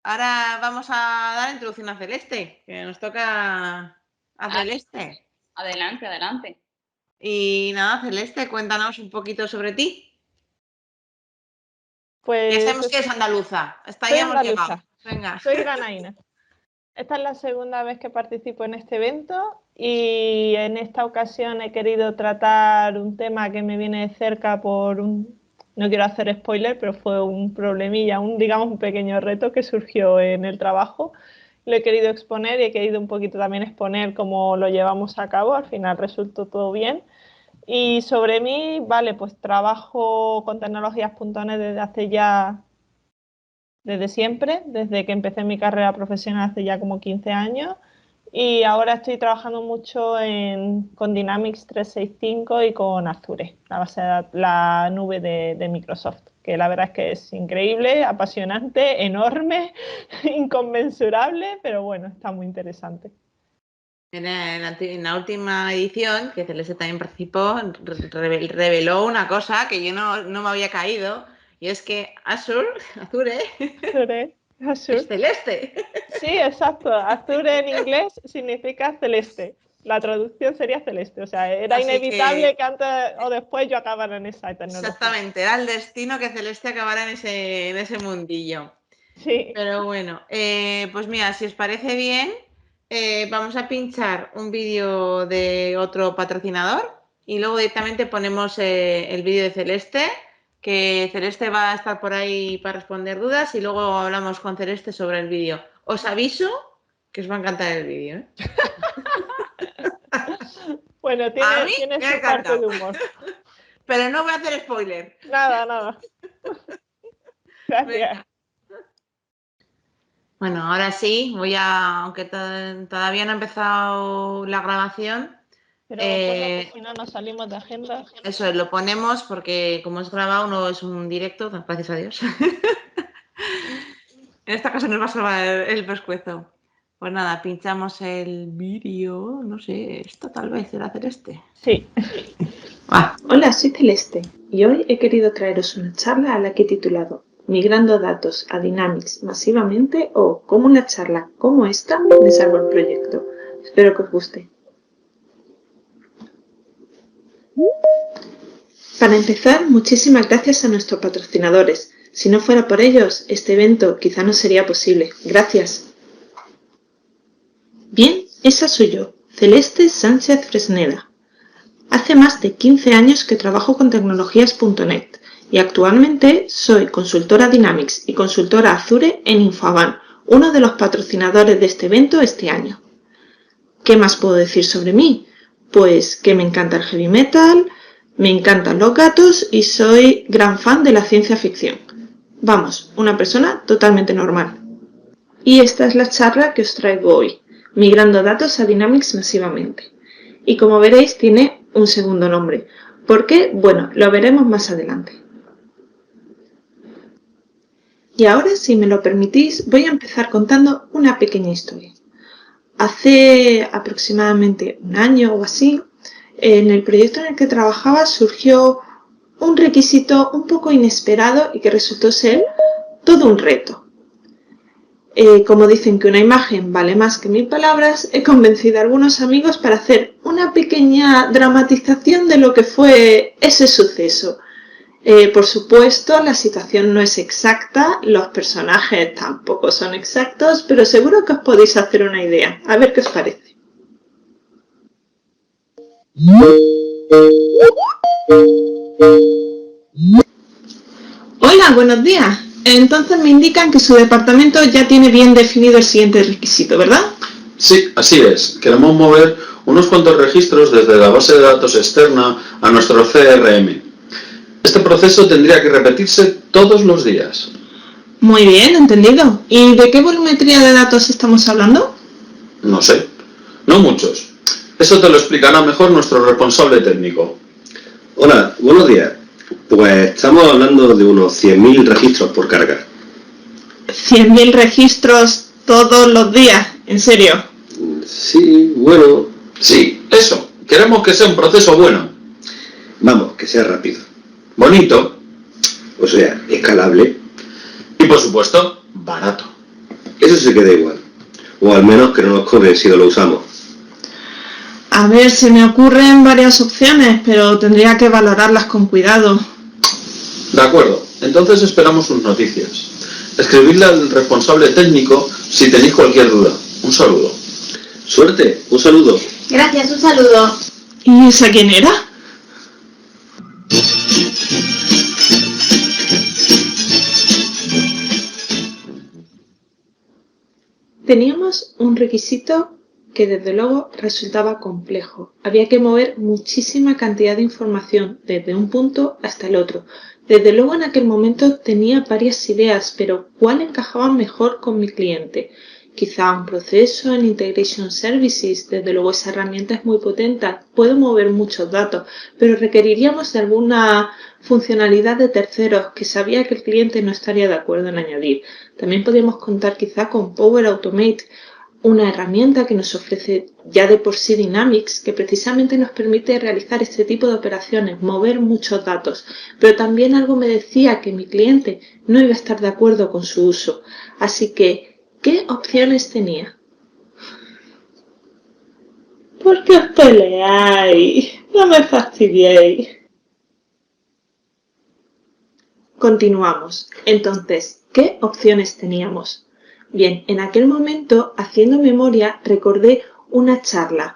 ahora vamos a dar introducción a Celeste, que nos toca a Celeste. Adelante, adelante. Y nada, Celeste, cuéntanos un poquito sobre ti. Pues ya sabemos que eres andaluza. Hasta ahí hemos llegado. Venga. Soy granaína. Esta es la segunda vez que participo en este evento y en esta ocasión he querido tratar un tema que me viene de cerca por un... No quiero hacer spoiler, pero fue un problemilla, digamos un pequeño reto que surgió en el trabajo. Lo he querido exponer y he querido un poquito también exponer cómo lo llevamos a cabo. Al final resultó todo bien. Y sobre mí, vale, pues trabajo con tecnologías.net desde siempre, desde que empecé mi carrera profesional hace ya como 15 años. Y ahora estoy trabajando mucho con Dynamics 365 y con Azure, la nube de Microsoft, que la verdad es que es increíble, apasionante, enorme, inconmensurable, pero bueno, está muy interesante. En la última edición, que Celeste también participó, reveló una cosa que yo no me había caído, y es que Azure es celeste. Sí, exacto. Azure en inglés significa celeste. La traducción sería celeste. O sea, era así inevitable que antes o después yo acabara en esa tecnología. Exactamente, era el destino que Celeste acabara en ese mundillo. Sí. Pero bueno, pues mira, si os parece bien, vamos a pinchar un vídeo de otro patrocinador y luego directamente ponemos el vídeo de Celeste, que Celeste va a estar por ahí para responder dudas y luego hablamos con Celeste sobre el vídeo. Os aviso que os va a encantar el vídeo, ¿eh? Bueno, tiene su parte de humor. Pero no voy a hacer spoiler. Nada. Gracias. Venga. Bueno, ahora sí, aunque todavía no ha empezado la grabación. Pero que si no nos salimos de agenda. Eso es, lo ponemos porque como es grabado no es un directo, gracias a Dios. En esta casa nos va a salvar el pescuezo. Pues nada, pinchamos el vídeo, no sé, esto tal vez era Celeste. Sí. Hola, soy Celeste y hoy he querido traeros una charla a la que he titulado Migrando datos a Dynamics masivamente o cómo una charla como esta me salvó el proyecto. Espero que os guste. Para empezar, muchísimas gracias a nuestros patrocinadores. Si no fuera por ellos, este evento quizá no sería posible. Gracias. Bien, esa soy yo, Celeste Sánchez Fresneda. Hace más de 15 años que trabajo con tecnologías.net y actualmente soy consultora Dynamics y consultora Azure en Infoavan, uno de los patrocinadores de este evento este año. ¿Qué más puedo decir sobre mí? Pues que me encanta el heavy metal, me encantan los gatos y soy gran fan de la ciencia ficción. Vamos, una persona totalmente normal. Y esta es la charla que os traigo hoy, migrando datos a Dynamics masivamente. Y como veréis tiene un segundo nombre. ¿Por qué? Bueno, lo veremos más adelante. Y ahora, si me lo permitís, voy a empezar contando una pequeña historia. Hace aproximadamente un año o así, en el proyecto en el que trabajaba surgió un requisito un poco inesperado y que resultó ser todo un reto. Como dicen que una imagen vale más que 1000 palabras, he convencido a algunos amigos para hacer una pequeña dramatización de lo que fue ese suceso. Por supuesto, la situación no es exacta, los personajes tampoco son exactos, pero seguro que os podéis hacer una idea. A ver qué os parece. Hola, buenos días. Entonces me indican que su departamento ya tiene bien definido el siguiente requisito, ¿verdad? Sí, así es. Queremos mover unos cuantos registros desde la base de datos externa a nuestro CRM. Este proceso tendría que repetirse todos los días. Muy bien, entendido. ¿Y de qué volumetría de datos estamos hablando? No sé. No muchos. Eso te lo explicará mejor nuestro responsable técnico. Hola, buenos días. Pues estamos hablando de unos 100.000 registros por carga. ¿100.000 registros todos los días? ¿En serio? Sí, bueno... Sí, eso. Queremos que sea un proceso bueno. Vamos, que sea rápido. Bonito. O sea, escalable. Y por supuesto, barato. eso se queda igual. O al menos que no nos cobren si no lo usamos. A ver, se me ocurren varias opciones, pero tendría que valorarlas con cuidado. De acuerdo, entonces esperamos sus noticias. Escribidle al responsable técnico si tenéis cualquier duda. Un saludo. Suerte, un saludo. Gracias, un saludo. ¿Y esa quién era? Teníamos un requisito que desde luego resultaba complejo. Había que mover muchísima cantidad de información desde un punto hasta el otro. Desde luego en aquel momento tenía varias ideas, pero ¿cuál encajaba mejor con mi cliente? Quizá un proceso en Integration Services, desde luego esa herramienta es muy potente, puedo mover muchos datos, pero requeriríamos de alguna funcionalidad de terceros que sabía que el cliente no estaría de acuerdo en añadir. También podríamos contar quizá con Power Automate, una herramienta que nos ofrece ya de por sí Dynamics, que precisamente nos permite realizar este tipo de operaciones, mover muchos datos, pero también algo me decía que mi cliente no iba a estar de acuerdo con su uso. Así que, ¿qué opciones tenía? ¿Por qué os peleáis? No me fastidiéis. Continuamos. Entonces, ¿qué opciones teníamos? Bien, en aquel momento, haciendo memoria, recordé una charla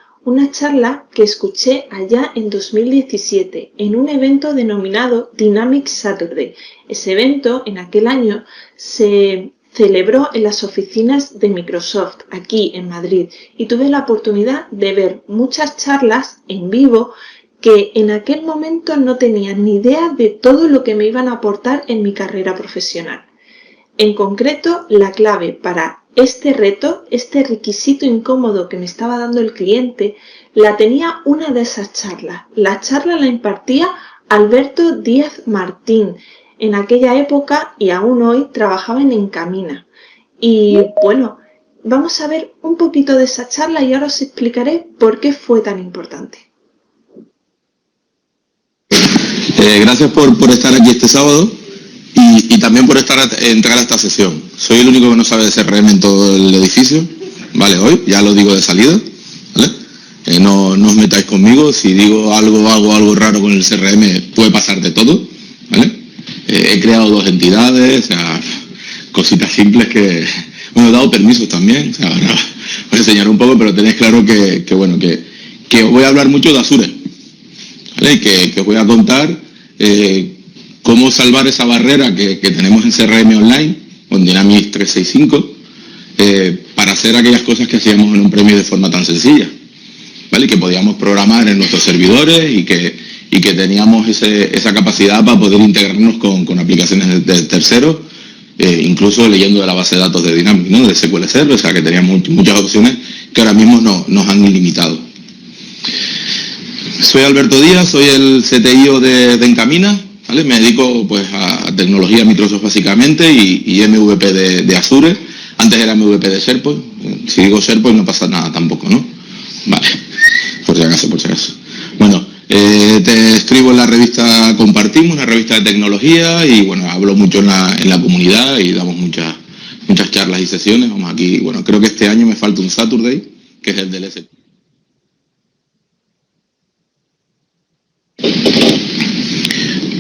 que escuché allá en 2017 en un evento denominado Dynamics Saturday. Ese evento, en aquel año, se celebró en las oficinas de Microsoft, aquí en Madrid, y tuve la oportunidad de ver muchas charlas en vivo que en aquel momento no tenía ni idea de todo lo que me iban a aportar en mi carrera profesional. En concreto, la clave para este reto, este requisito incómodo que me estaba dando el cliente, la tenía una de esas charlas. La charla la impartía Alberto Díaz Martín. En aquella época y aún hoy trabajaba en Encamina. Y bueno, vamos a ver un poquito de esa charla y ahora os explicaré por qué fue tan importante. Gracias por estar aquí este sábado y también por entrar a esta sesión. Soy el único que no sabe de CRM en todo el edificio, ¿vale? Hoy, ya lo digo de salida, ¿vale? No os metáis conmigo, si digo algo, hago algo raro con el CRM, puede pasar de todo, ¿vale? He creado 2 entidades, o sea, cositas simples que... Bueno, he dado permisos también, o sea, ahora os enseñaré un poco, pero tenéis claro que os voy a hablar mucho de Azure, ¿vale? Que os voy a contar cómo salvar esa barrera que tenemos en CRM Online, con Dynamics 365, para hacer aquellas cosas que hacíamos en un premio de forma tan sencilla, ¿vale? Que podíamos programar en nuestros servidores y que teníamos esa capacidad para poder integrarnos con aplicaciones de terceros, incluso leyendo de la base de datos de Dynamics, ¿no? De SQL Server, o sea que teníamos muchas opciones que ahora mismo nos han limitado. Soy Alberto Díaz, soy el CTIO de Encamina, ¿vale? Me dedico pues a tecnología Microsoft básicamente y MVP de Azure. Antes era MVP de SharePoint. Si digo SharePoint no pasa nada tampoco, ¿no? Vale, por si acaso. Bueno, te escribo en la revista Compartimos, una revista de tecnología, y bueno, hablo mucho en la comunidad y damos muchas charlas y sesiones. Vamos aquí, bueno, creo que este año me falta un Saturday, que es el del SP.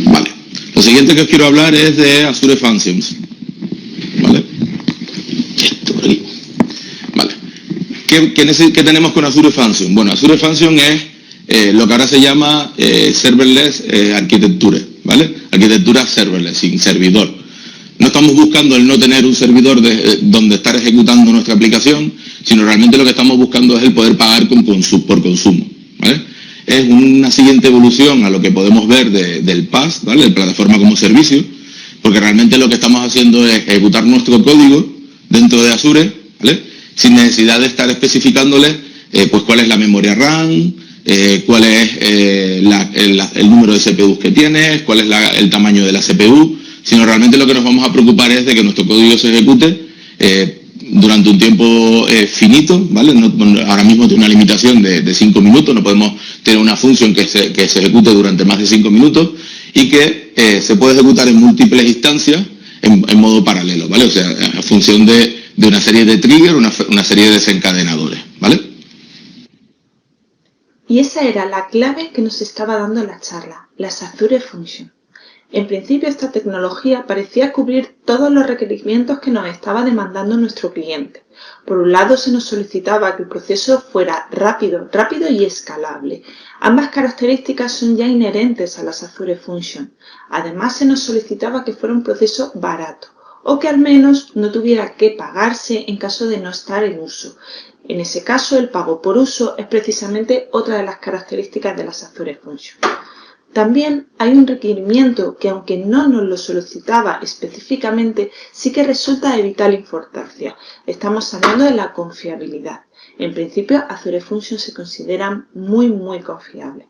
Vale, lo siguiente que os quiero hablar es de Azure Functions, ¿vale? Esto por aquí. Vale, ¿qué tenemos con Azure Functions? Bueno, Azure Functions es lo que ahora se llama serverless arquitectura, ¿vale? Arquitectura serverless, sin servidor. No estamos buscando el no tener un servidor donde estar ejecutando nuestra aplicación, sino realmente lo que estamos buscando es el poder pagar por consumo, ¿vale? Es una siguiente evolución a lo que podemos ver del PaaS, ¿vale? De plataforma como servicio, porque realmente lo que estamos haciendo es ejecutar nuestro código dentro de Azure, ¿vale? Sin necesidad de estar especificándole pues cuál es la memoria RAM, cuál es el número de CPUs que tienes, cuál es el tamaño de la CPU, sino realmente lo que nos vamos a preocupar es de que nuestro código se ejecute durante un tiempo finito, ¿vale? Ahora mismo tiene una limitación de 5 minutos, no podemos tener una función que se ejecute durante más de 5 minutos y que se puede ejecutar en múltiples instancias en modo paralelo, ¿vale? O sea, a función de de una serie de triggers, una serie de desencadenadores, ¿vale? Y esa era la clave que nos estaba dando la charla, las Azure Functions. En principio esta tecnología parecía cubrir todos los requerimientos que nos estaba demandando nuestro cliente. Por un lado se nos solicitaba que el proceso fuera rápido y escalable. Ambas características son ya inherentes a las Azure Functions. Además se nos solicitaba que fuera un proceso barato o que al menos no tuviera que pagarse en caso de no estar en uso. En ese caso, el pago por uso es precisamente otra de las características de las Azure Functions. También hay un requerimiento que, aunque no nos lo solicitaba específicamente, sí que resulta de vital importancia. Estamos hablando de la confiabilidad. En principio, Azure Functions se consideran muy confiables.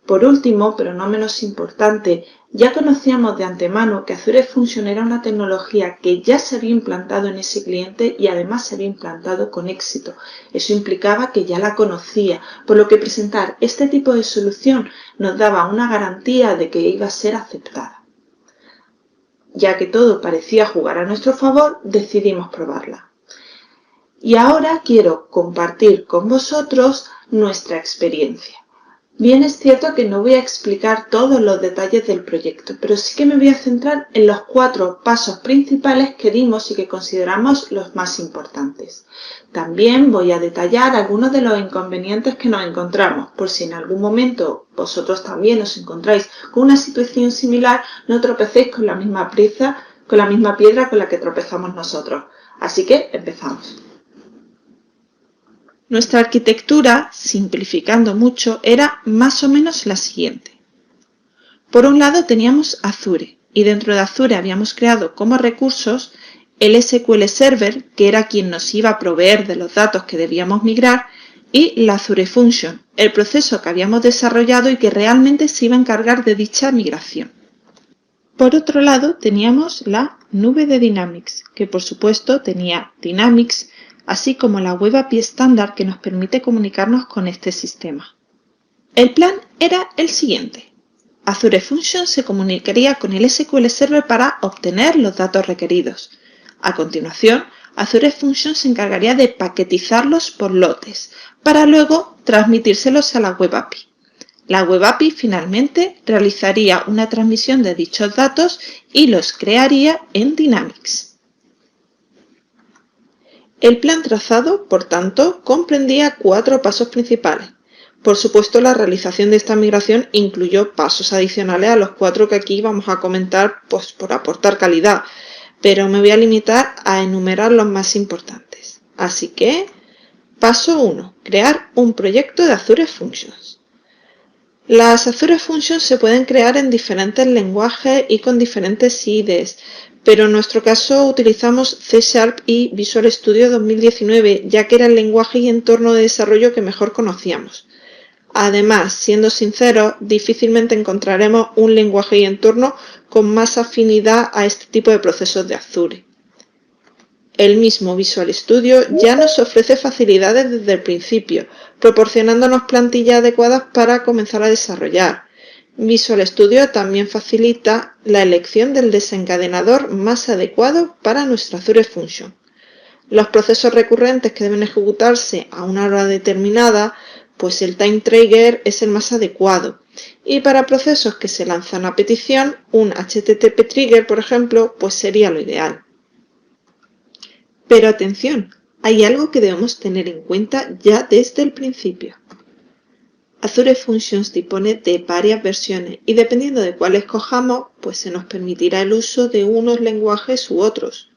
Por último, pero no menos importante, ya conocíamos de antemano que Azure Functions era una tecnología que ya se había implantado en ese cliente y además se había implantado con éxito. Eso implicaba que ya la conocía, por lo que presentar este tipo de solución nos daba una garantía de que iba a ser aceptada. Ya que todo parecía jugar a nuestro favor, decidimos probarla. Y ahora quiero compartir con vosotros nuestra experiencia. Bien, es cierto que no voy a explicar todos los detalles del proyecto, pero sí que me voy a centrar en los 4 pasos principales que dimos y que consideramos los más importantes. También voy a detallar algunos de los inconvenientes que nos encontramos, por si en algún momento vosotros también os encontráis con una situación similar, no tropecéis con la misma piedra con la que tropezamos nosotros. Así que empezamos. Nuestra arquitectura, simplificando mucho, era más o menos la siguiente. Por un lado teníamos Azure y dentro de Azure habíamos creado como recursos el SQL Server, que era quien nos iba a proveer de los datos que debíamos migrar, y la Azure Function, el proceso que habíamos desarrollado y que realmente se iba a encargar de dicha migración. Por otro lado teníamos la nube de Dynamics, que por supuesto tenía Dynamics, así como la Web API estándar que nos permite comunicarnos con este sistema. El plan era el siguiente. Azure Functions se comunicaría con el SQL Server para obtener los datos requeridos. A continuación, Azure Functions se encargaría de paquetizarlos por lotes, para luego transmitírselos a la Web API. La Web API finalmente realizaría una transmisión de dichos datos y los crearía en Dynamics. El plan trazado, por tanto, comprendía 4 pasos principales. Por supuesto, la realización de esta migración incluyó pasos adicionales a los 4 que aquí vamos a comentar pues, por aportar calidad, pero me voy a limitar a enumerar los más importantes. Así que, paso 1. Crear un proyecto de Azure Functions. Las Azure Functions se pueden crear en diferentes lenguajes y con diferentes IDEs, pero en nuestro caso utilizamos C# y Visual Studio 2019, ya que era el lenguaje y entorno de desarrollo que mejor conocíamos. Además, siendo sinceros, difícilmente encontraremos un lenguaje y entorno con más afinidad a este tipo de procesos de Azure. El mismo Visual Studio ya nos ofrece facilidades desde el principio, proporcionándonos plantillas adecuadas para comenzar a desarrollar. Visual Studio también facilita la elección del desencadenador más adecuado para nuestra Azure Function. Los procesos recurrentes que deben ejecutarse a una hora determinada, pues el time trigger es el más adecuado. Y para procesos que se lanzan a petición, un HTTP trigger, por ejemplo, pues sería lo ideal. Pero atención, hay algo que debemos tener en cuenta ya desde el principio. Azure Functions dispone de varias versiones y dependiendo de cuál escojamos, pues se nos permitirá el uso de unos lenguajes u otros.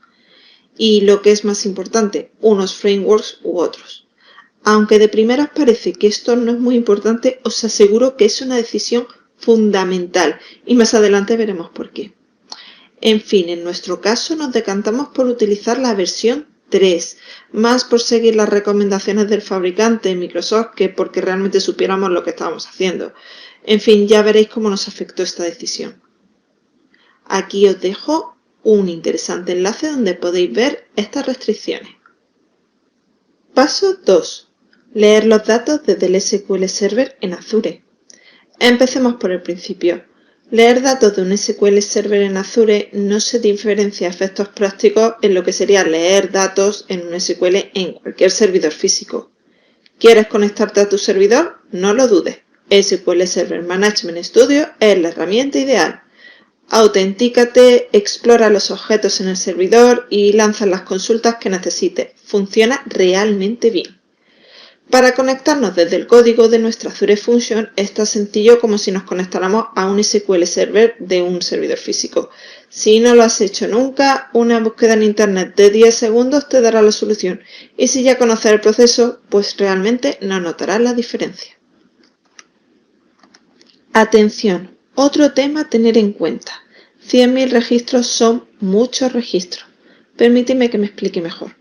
Y lo que es más importante, unos frameworks u otros. Aunque de primeras parece que esto no es muy importante, os aseguro que es una decisión fundamental y más adelante veremos por qué. En fin, en nuestro caso nos decantamos por utilizar la versión 3, más por seguir las recomendaciones del fabricante Microsoft que porque realmente supiéramos lo que estábamos haciendo. En fin, ya veréis cómo nos afectó esta decisión. Aquí os dejo un interesante enlace donde podéis ver estas restricciones. Paso 2. Leer los datos desde el SQL Server en Azure. Empecemos por el principio. Leer datos de un SQL Server en Azure no se diferencia a efectos prácticos en lo que sería leer datos en un SQL en cualquier servidor físico. ¿Quieres conectarte a tu servidor? No lo dudes. SQL Server Management Studio es la herramienta ideal. Autentícate, explora los objetos en el servidor y lanza las consultas que necesites. Funciona realmente bien. Para conectarnos desde el código de nuestra Azure Function es tan sencillo como si nos conectáramos a un SQL Server de un servidor físico. Si no lo has hecho nunca, una búsqueda en Internet de 10 segundos te dará la solución. Y si ya conoces el proceso, pues realmente no notarás la diferencia. Atención, otro tema a tener en cuenta. 100.000 registros son muchos registros. Permíteme que me explique mejor.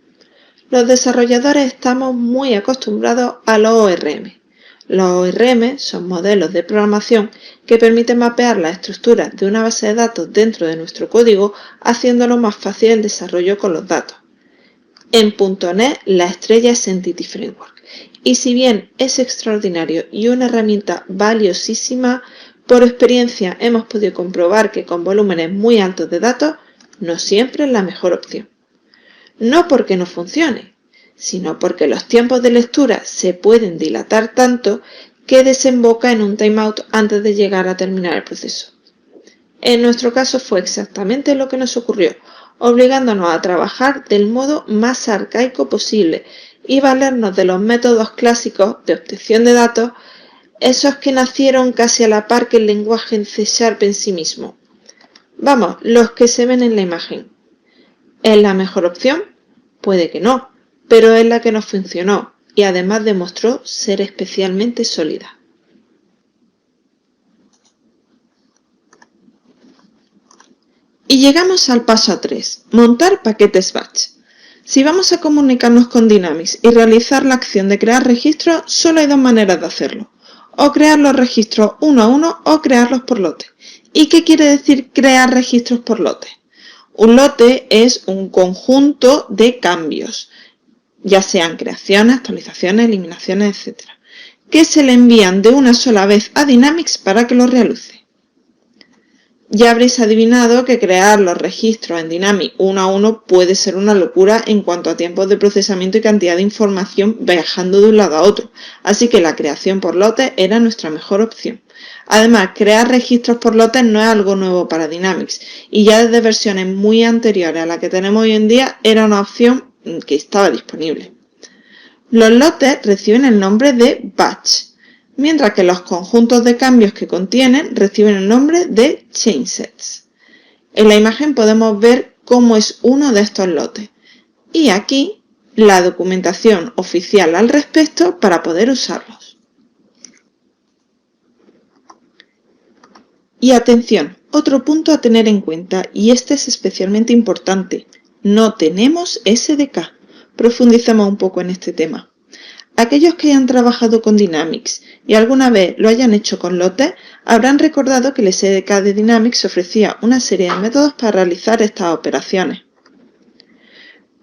Los desarrolladores estamos muy acostumbrados a los ORM. Los ORM son modelos de programación que permiten mapear la estructura de una base de datos dentro de nuestro código, haciéndolo más fácil el desarrollo con los datos. En .NET la estrella es Entity Framework, y si bien es extraordinario y una herramienta valiosísima, por experiencia hemos podido comprobar que con volúmenes muy altos de datos no siempre es la mejor opción. No porque no funcione, sino porque los tiempos de lectura se pueden dilatar tanto que desemboca en un timeout antes de llegar a terminar el proceso. En nuestro caso fue exactamente lo que nos ocurrió, obligándonos a trabajar del modo más arcaico posible y valernos de los métodos clásicos de obtención de datos, esos que nacieron casi a la par que el lenguaje en C# en sí mismo. Vamos, los que se ven en la imagen. ¿Es la mejor opción? Puede que no, pero es la que nos funcionó y además demostró ser especialmente sólida. Y llegamos al paso 3, montar paquetes batch. Si vamos a comunicarnos con Dynamics y realizar la acción de crear registros, solo hay dos maneras de hacerlo. O crear los registros uno a uno o crearlos por lote. ¿Y qué quiere decir crear registros por lote? Un lote es un conjunto de cambios, ya sean creaciones, actualizaciones, eliminaciones, etc., que se le envían de una sola vez a Dynamics para que los realice. Ya habréis adivinado que crear los registros en Dynamics uno a uno puede ser una locura en cuanto a tiempos de procesamiento y cantidad de información viajando de un lado a otro, así que la creación por lotes era nuestra mejor opción. Además, crear registros por lotes no es algo nuevo para Dynamics y ya desde versiones muy anteriores a la que tenemos hoy en día era una opción que estaba disponible. Los lotes reciben el nombre de batch, mientras que los conjuntos de cambios que contienen reciben el nombre de chainsets. En la imagen podemos ver cómo es uno de estos lotes y aquí la documentación oficial al respecto para poder usarlos. Y atención, otro punto a tener en cuenta, y este es especialmente importante, no tenemos SDK. Profundicemos un poco en este tema. Aquellos que hayan trabajado con Dynamics y alguna vez lo hayan hecho con lotes, habrán recordado que el SDK de Dynamics ofrecía una serie de métodos para realizar estas operaciones.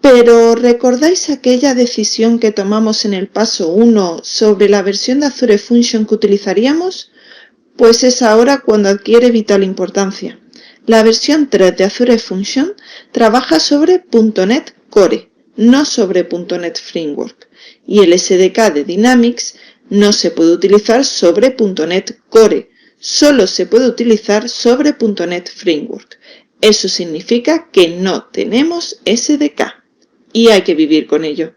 Pero, ¿recordáis aquella decisión que tomamos en el paso 1 sobre la versión de Azure Function que utilizaríamos? Pues es ahora cuando adquiere vital importancia. La versión 3 de Azure Function trabaja sobre .NET Core, no sobre .NET Framework, y el SDK de Dynamics no se puede utilizar sobre .NET Core, solo se puede utilizar sobre .NET Framework. Eso significa que no tenemos SDK y hay que vivir con ello.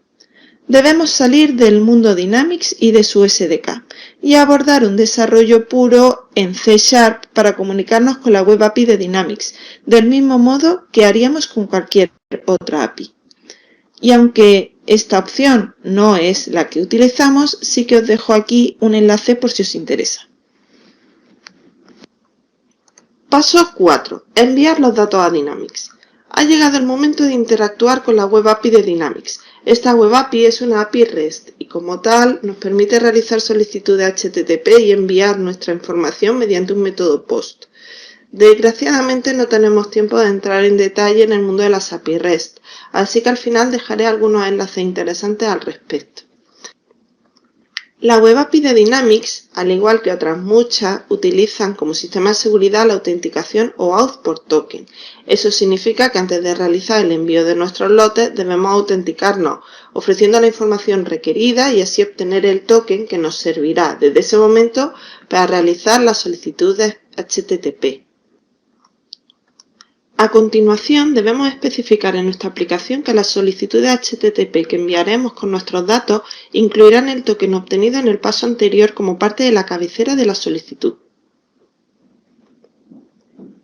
Debemos salir del mundo Dynamics y de su SDK y abordar un desarrollo puro en C# para comunicarnos con la Web API de Dynamics, del mismo modo que haríamos con cualquier otra API. Y aunque esta opción no es la que utilizamos, sí que os dejo aquí un enlace por si os interesa. Paso 4. Enviar los datos a Dynamics. Ha llegado el momento de interactuar con la Web API de Dynamics. Esta Web API es una API REST y como tal nos permite realizar solicitudes HTTP y enviar nuestra información mediante un método POST. Desgraciadamente no tenemos tiempo de entrar en detalle en el mundo de las API REST, así que al final dejaré algunos enlaces interesantes al respecto. La Web API de Dynamics, al igual que otras muchas, utilizan como sistema de seguridad la autenticación o auth por token. Eso significa que antes de realizar el envío de nuestros lotes debemos autenticarnos, ofreciendo la información requerida y así obtener el token que nos servirá desde ese momento para realizar las solicitudes HTTP. A continuación, debemos especificar en nuestra aplicación que las solicitudes HTTP que enviaremos con nuestros datos incluirán el token obtenido en el paso anterior como parte de la cabecera de la solicitud.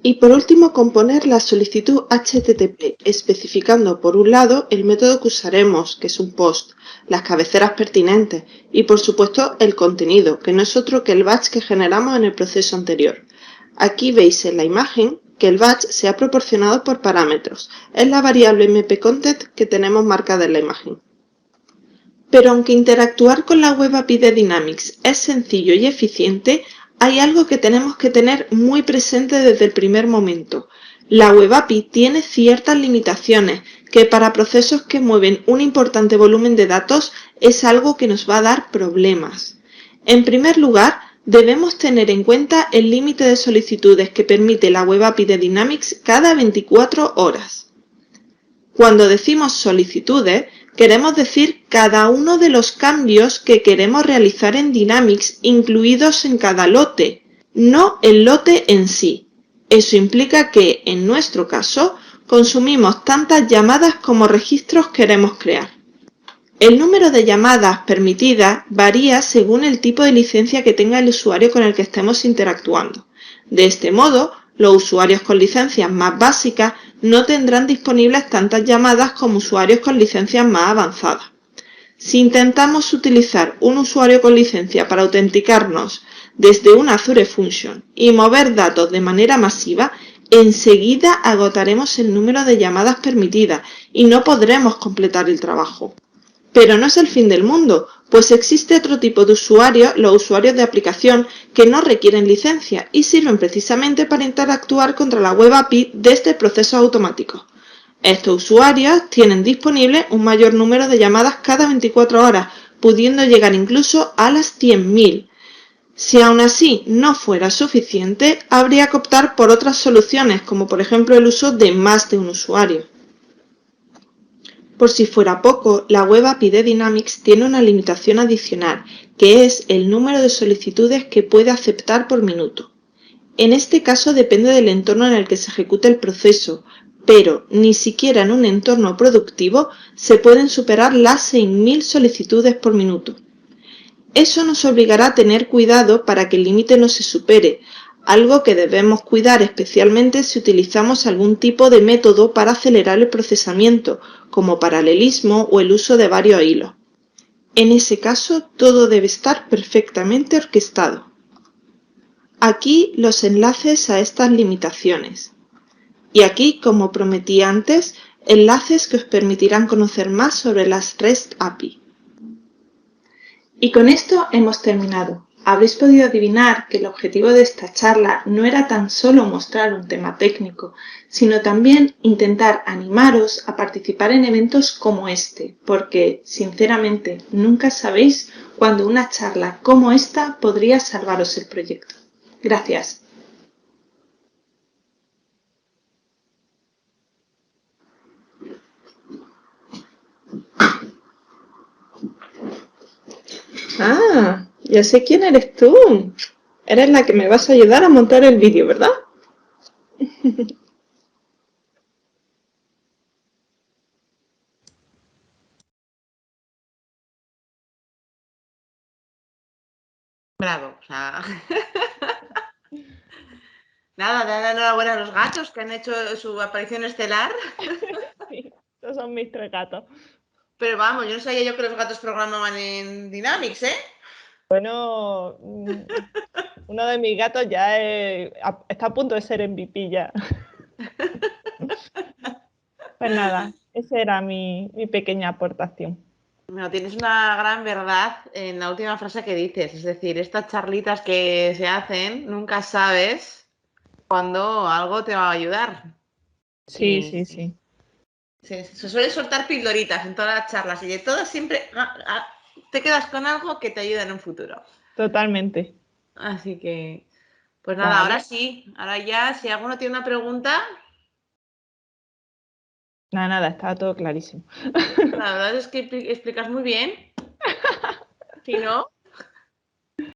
Y por último, componer la solicitud HTTP, especificando por un lado el método que usaremos, que es un POST, las cabeceras pertinentes y por supuesto el contenido, que no es otro que el batch que generamos en el proceso anterior. Aquí veis en la imagen que el batch se ha proporcionado por parámetros. Es la variable mpcontent que tenemos marcada en la imagen. Pero aunque interactuar con la Web API de Dynamics es sencillo y eficiente, hay algo que tenemos que tener muy presente desde el primer momento. La Web API tiene ciertas limitaciones que para procesos que mueven un importante volumen de datos es algo que nos va a dar problemas. En primer lugar, debemos tener en cuenta el límite de solicitudes que permite la Web API de Dynamics cada 24 horas. Cuando decimos solicitudes, queremos decir cada uno de los cambios que queremos realizar en Dynamics incluidos en cada lote, no el lote en sí. Eso implica que, en nuestro caso, consumimos tantas llamadas como registros queremos crear. El número de llamadas permitidas varía según el tipo de licencia que tenga el usuario con el que estemos interactuando. De este modo, los usuarios con licencias más básicas no tendrán disponibles tantas llamadas como usuarios con licencias más avanzadas. Si intentamos utilizar un usuario con licencia para autenticarnos desde una Azure Function y mover datos de manera masiva, enseguida agotaremos el número de llamadas permitidas y no podremos completar el trabajo. Pero no es el fin del mundo, pues existe otro tipo de usuarios, los usuarios de aplicación, que no requieren licencia y sirven precisamente para interactuar contra la Web API desde procesos automáticos. Estos usuarios tienen disponible un mayor número de llamadas cada 24 horas, pudiendo llegar incluso a las 100.000. Si aún así no fuera suficiente, habría que optar por otras soluciones, como por ejemplo el uso de más de un usuario. Por si fuera poco, la Web API de Dynamics tiene una limitación adicional, que es el número de solicitudes que puede aceptar por minuto. En este caso depende del entorno en el que se ejecute el proceso, pero ni siquiera en un entorno productivo se pueden superar las 6.000 solicitudes por minuto. Eso nos obligará a tener cuidado para que el límite no se supere, algo que debemos cuidar especialmente si utilizamos algún tipo de método para acelerar el procesamiento, como paralelismo o el uso de varios hilos. En ese caso, todo debe estar perfectamente orquestado. Aquí los enlaces a estas limitaciones. Y aquí, como prometí antes, enlaces que os permitirán conocer más sobre las REST API. Y con esto hemos terminado. Habréis podido adivinar que el objetivo de esta charla no era tan solo mostrar un tema técnico, sino también intentar animaros a participar en eventos como este, porque, sinceramente, nunca sabéis cuándo una charla como esta podría salvaros el proyecto. Gracias. Ah, ya sé quién eres tú. Eres la que me vas a ayudar a montar el vídeo, ¿verdad? Bravo, o sea... Nada, dar enhorabuena a los gatos que han hecho su aparición estelar. Sí, estos son mis 3 gatos. Pero vamos, yo no sabía yo que los gatos programaban en Dynamics, ¿eh? Bueno, uno de mis gatos ya está a punto de ser MVP ya. Pues nada, esa era mi pequeña aportación. Bueno, tienes una gran verdad en la última frase que dices. Es decir, estas charlitas que se hacen, nunca sabes cuándo algo te va a ayudar. Sí, sí, sí. Se suele soltar pildoritas en todas las charlas y de todas siempre te quedas con algo que te ayuda en un futuro. Totalmente. Así que, pues nada, Vale. ahora sí. Ahora ya, si alguno tiene una pregunta, Nada, estaba todo clarísimo. la verdad es que explicas muy bien. Si no,